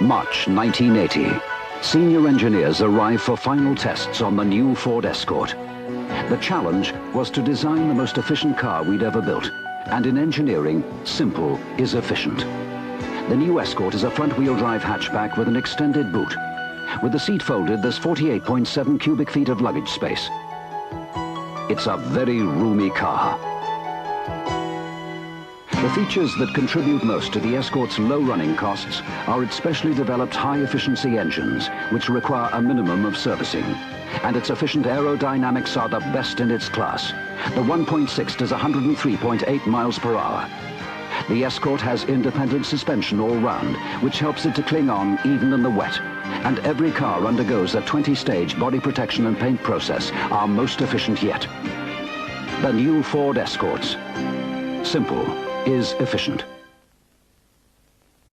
March 1980. Senior engineers arrive for final tests on the new Ford Escort. The challenge was to design the most efficient car we'd ever built. And in engineering, simple is efficient. The new Escort is a front-wheel drive hatchback with an extended boot. With the seat folded, there's 48.7 cubic feet of luggage space. It's a very roomy car. The features that contribute most to the Escort's low running costs are its specially developed high-efficiency engines, which require a minimum of servicing. And its efficient aerodynamics are the best in its class. The 1.6 does 103.8 miles per hour. The Escort has independent suspension all round, which helps it to cling on even in the wet. And every car undergoes a 20-stage body protection and paint process, our most efficient yet. The new Ford Escorts. Simple is efficient.